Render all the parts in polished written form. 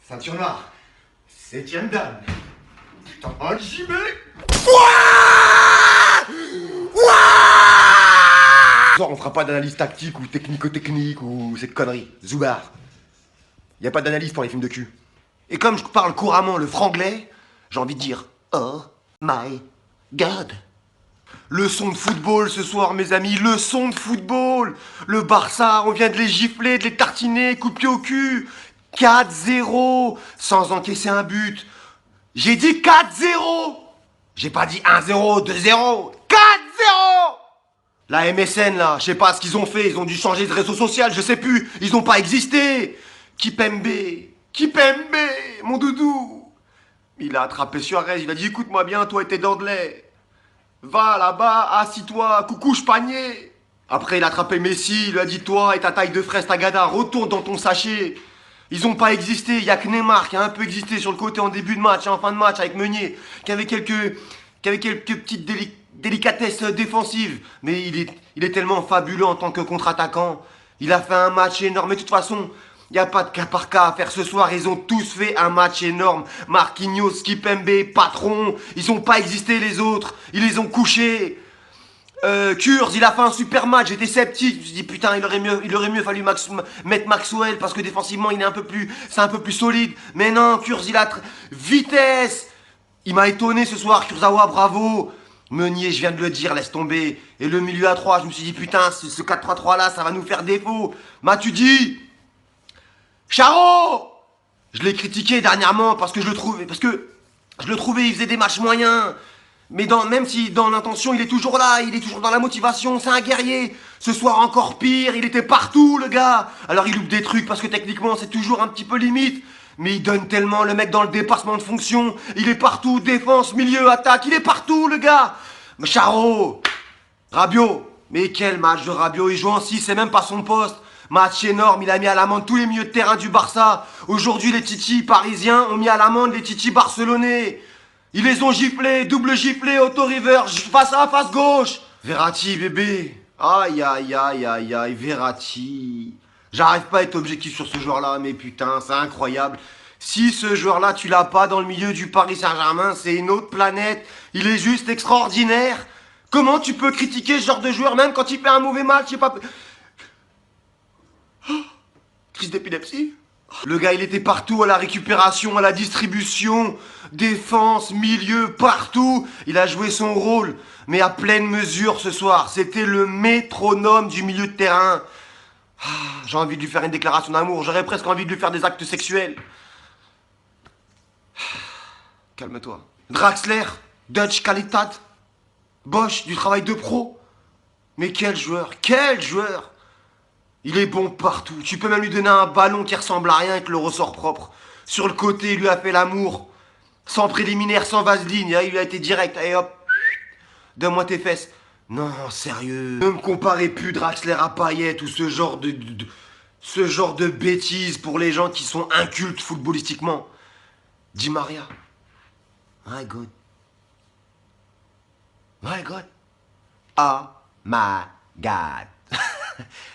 Ceinture noire. 7ème dan. Putain, un JB. On fera pas d'analyse tactique ou technico-technique ou cette connerie. Zoubar. Y a pas d'analyse pour les films de cul. Et comme je parle couramment le franglais, j'ai envie de dire oh my god. Leçon de football ce soir, mes amis, leçon de football. Le Barça, on vient de les gifler, de les tartiner, coup de pied au cul. 4-0, sans encaisser un but. J'ai dit 4-0. J'ai pas dit 1-0, 2-0. 4-0. La MSN, là, je sais pas ce qu'ils ont fait. Ils ont dû changer de réseau social, je sais plus. Ils ont pas existé. Kipembe, mon doudou. Il a attrapé Suarez, il a dit écoute-moi bien, toi et tes dents de lait. Va là-bas, assis-toi, coucouche panier. Après, il a attrapé Messi, il lui a dit toi et ta taille de fraise Tagada, retourne dans ton sachet. Ils ont pas existé, il y a que Neymar qui a un peu existé sur le côté en début de match et en fin de match avec Meunier, qui avait quelques petites délicatesses défensives. Mais il est tellement fabuleux en tant que contre-attaquant. Il a fait un match énorme. Mais de toute façon, il n'y a pas de cas par cas à faire ce soir. Ils ont tous fait un match énorme. Marquinhos, Kipembe, Patron. Ils n'ont pas existé les autres. Ils les ont couchés. Kurz, il a fait un super match. J'étais sceptique. Je me suis dit putain, il aurait mieux fallu mettre Maxwell parce que défensivement, c'est un peu plus solide. Mais non, Kurz, il a vitesse. Il m'a étonné ce soir. Kurzawa, bravo. Meunier, je viens de le dire, laisse tomber. Et le milieu à 3, je me suis dit putain, ce 4-3-3 là, ça va nous faire défaut. Matuidi. Charo! Je l'ai critiqué dernièrement parce que je le trouvais, il faisait des matchs moyens. Mais même si dans l'intention, il est toujours là, il est toujours dans la motivation, c'est un guerrier. Ce soir encore pire, il était partout le gars. Alors il loupe des trucs parce que techniquement c'est toujours un petit peu limite. Mais il donne tellement le mec dans le dépassement de fonction. Il est partout, défense, milieu, attaque, il est partout le gars. Mais Charo, Rabiot, mais quel match de Rabiot, il joue en 6, c'est même pas son poste. Match énorme, il a mis à l'amende tous les milieux de terrain du Barça. Aujourd'hui, les titis parisiens ont mis à l'amende les titis barcelonais. Ils les ont giflés, double giflé, auto-river, face à face gauche. Verratti, bébé. Aïe, aïe, aïe, aïe, aïe, Verratti. J'arrive pas à être objectif sur ce joueur-là, mais putain, c'est incroyable. Si ce joueur-là, tu l'as pas dans le milieu du Paris Saint-Germain, c'est une autre planète. Il est juste extraordinaire. Comment tu peux critiquer ce genre de joueur, même quand il fait un mauvais match, je sais pas... Crise d'épilepsie. Le gars, il était partout, à la récupération, à la distribution, défense, milieu, partout. Il a joué son rôle, mais à pleine mesure ce soir. C'était le métronome du milieu de terrain. J'ai envie de lui faire une déclaration d'amour. J'aurais presque envie de lui faire des actes sexuels. Calme-toi. Draxler, Dutch Qualität, Bosch, du travail de pro. Mais quel joueur, quel joueur! Il est bon partout. Tu peux même lui donner un ballon qui ressemble à rien et que le ressort propre. Sur le côté, il lui a fait l'amour. Sans préliminaire, sans vaseline. Il lui a été direct. Allez hop. Donne-moi tes fesses. Non, sérieux. Ne me comparez plus Draxler à Payet ou ce genre de bêtises pour les gens qui sont incultes footballistiquement. Di Maria. My God. My God. Oh my God.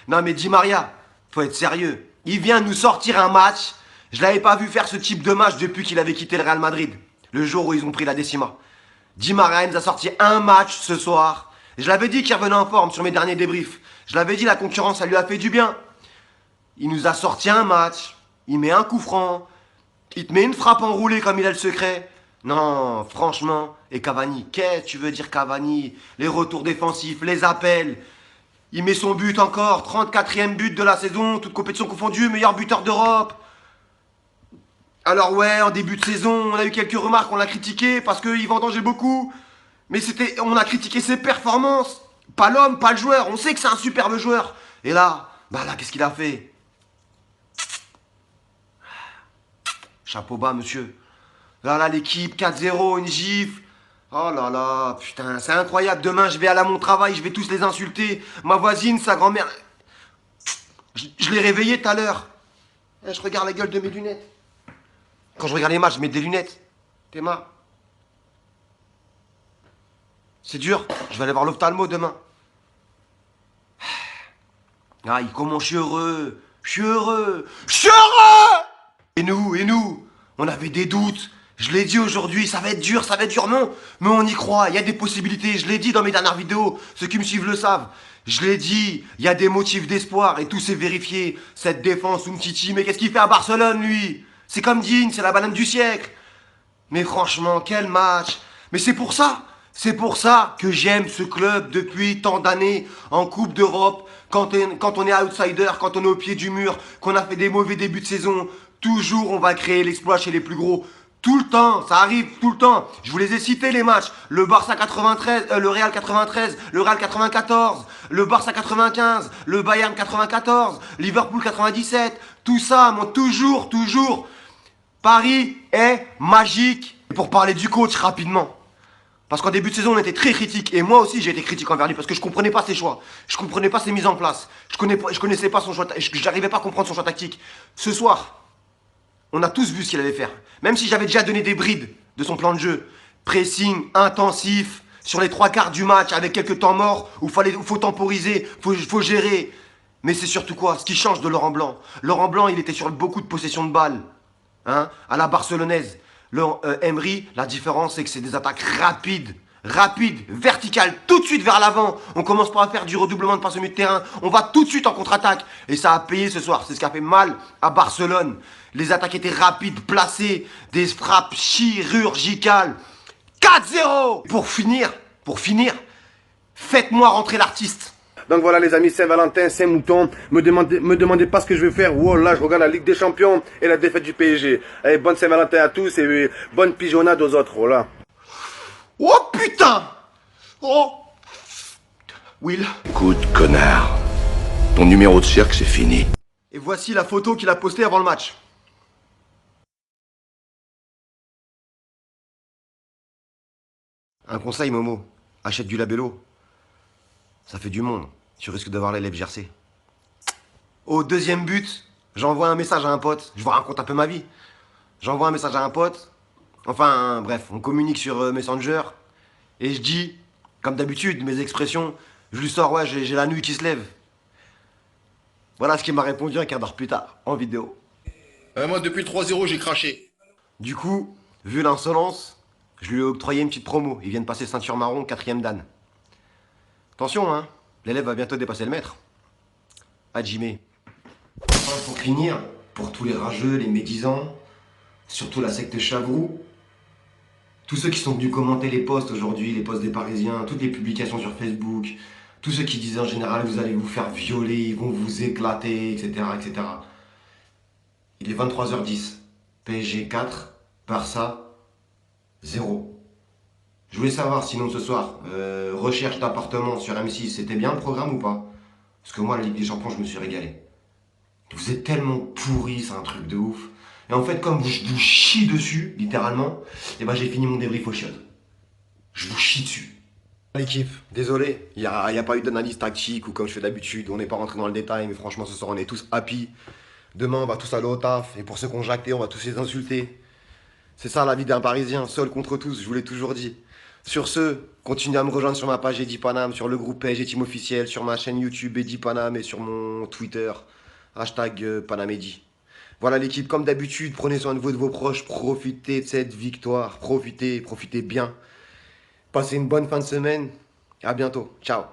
Non mais Di Maria, faut être sérieux. Il vient nous sortir un match. Je l'avais pas vu faire ce type de match depuis qu'il avait quitté le Real Madrid. Le jour où ils ont pris la décima. Di Maria nous a sorti un match ce soir. Je l'avais dit qu'il revenait en forme sur mes derniers débriefs. Je l'avais dit, la concurrence, ça lui a fait du bien. Il nous a sorti un match. Il met un coup franc. Il te met une frappe enroulée comme il a le secret. Non, franchement. Et Cavani, qu'est-ce que tu veux dire Cavani? Les retours défensifs, les appels. Il met son but encore, 34e but de la saison, toute compétition confondue, meilleur buteur d'Europe. Alors ouais, en début de saison, on a eu quelques remarques, on l'a critiqué parce qu'il vendangeait beaucoup. Mais on a critiqué ses performances. Pas l'homme, pas le joueur. On sait que c'est un superbe joueur. Et là, qu'est-ce qu'il a fait? Chapeau bas, monsieur. Là, l'équipe, 4-0, une gifle. Oh là là, putain, c'est incroyable. Demain, je vais aller à mon travail, je vais tous les insulter. Ma voisine, sa grand-mère... Je l'ai réveillé tout à l'heure. Je regarde la gueule de mes lunettes. Quand je regarde les matchs, je mets des lunettes. T'es marre? C'est dur, je vais aller voir l'ophtalmo demain. Comment je suis heureux. Je suis heureux. Je suis heureux. Et nous, on avait des doutes. Je l'ai dit aujourd'hui, ça va être dur, non. Mais on y croit, il y a des possibilités. Je l'ai dit dans mes dernières vidéos, ceux qui me suivent le savent. Je l'ai dit, il y a des motifs d'espoir et tout s'est vérifié. Cette défense, Umtiti, mais qu'est-ce qu'il fait à Barcelone, lui? C'est comme Digne, c'est la banane du siècle. Mais franchement, quel match! Mais c'est pour ça que j'aime ce club depuis tant d'années en Coupe d'Europe, quand on est outsider, quand on est au pied du mur, qu'on a fait des mauvais débuts de saison, toujours on va créer l'exploit chez les plus gros. Tout le temps, ça arrive tout le temps. Je vous les ai cités les matchs. Le Barça 93, le Real 93, le Real 94, le Barça 95, le Bayern 94, Liverpool 97. Tout ça monte toujours. Paris est magique. Et pour parler du coach rapidement, parce qu'en début de saison on était très critique, et moi aussi j'ai été critique envers lui parce que je comprenais pas ses choix, je comprenais pas ses mises en place, je connaissais pas son choix, j'arrivais pas à comprendre son choix tactique. Ce soir, on a tous vu ce qu'il allait faire. Même si j'avais déjà donné des brides de son plan de jeu. Pressing intensif sur les 3 quarts du match avec quelques temps morts où faut temporiser, faut gérer. Mais c'est surtout quoi? Ce qui change de Laurent Blanc. Laurent Blanc, il était sur beaucoup de possession de balles. Hein, à la barcelonaise. Emery, la différence c'est que c'est des attaques rapides, verticales, tout de suite vers l'avant. On commence pas à faire du redoublement de passe au milieu de terrain, on va tout de suite en contre-attaque. Et ça a payé ce soir, c'est ce qui a fait mal à Barcelone. Les attaques étaient rapides, placées, des frappes chirurgicales. 4-0. Pour finir, faites-moi rentrer l'artiste. Donc voilà les amis, Saint-Valentin, Saint-Mouton, me demandez pas ce que je vais faire. Wow, là je regarde la Ligue des Champions et la défaite du PSG. Allez, bonne Saint-Valentin à tous et bonne pigeonnade aux autres, voilà. Oh putain! Oh! Will. Coup de connard. Ton numéro de cirque, c'est fini. Et voici la photo qu'il a postée avant le match. Un conseil, Momo. Achète du labello. Ça fait du monde. Tu risques d'avoir les lèvres gercées. Au deuxième but, j'envoie un message à un pote. Je vous raconte un peu ma vie. J'envoie un message à un pote. Enfin, bref, on communique sur Messenger. Et je dis, comme d'habitude, mes expressions. Je lui sors, ouais, j'ai la nuit qui se lève. Voilà ce qu'il m'a répondu un quart d'heure plus tard, en vidéo. Moi, depuis le 3-0, j'ai craché. Du coup, vu l'insolence, je lui ai octroyé une petite promo. Il vient de passer ceinture marron, 4ème dan. Attention, hein, l'élève va bientôt dépasser le maître. Hajime. Enfin, pour finir, pour tous les rageux, les médisants, surtout la secte Chavrou, tous ceux qui sont venus commenter les posts aujourd'hui, les posts des Parisiens, toutes les publications sur Facebook, tous ceux qui disaient en général vous allez vous faire violer, ils vont vous éclater, etc. etc. Il est 23h10. PSG 4, Barça 0. Je voulais savoir sinon ce soir, recherche d'appartement sur M6, c'était bien le programme ou pas? Parce que moi, la Ligue des Champions, je me suis régalé. Vous êtes tellement pourris, c'est un truc de ouf. Et en fait, comme je vous chie dessus, littéralement, et ben j'ai fini mon débrief au chiottes. Je vous chie dessus. L'équipe, désolé, il n'y a pas eu d'analyse tactique ou comme je fais d'habitude, on n'est pas rentré dans le détail, mais franchement, ce soir, on est tous happy. Demain, on va tous aller au taf, et pour ceux qui ont jacté, on va tous les insulter. C'est ça la vie d'un Parisien, seul contre tous, je vous l'ai toujours dit. Sur ce, continuez à me rejoindre sur ma page Eddie Panam, sur le groupe PSG Team officiel, sur ma chaîne YouTube Eddie Panam et sur mon Twitter, hashtag PanamEddie. Voilà l'équipe, comme d'habitude, prenez soin de vous et de vos proches, profitez de cette victoire, profitez bien. Passez une bonne fin de semaine, à bientôt, ciao.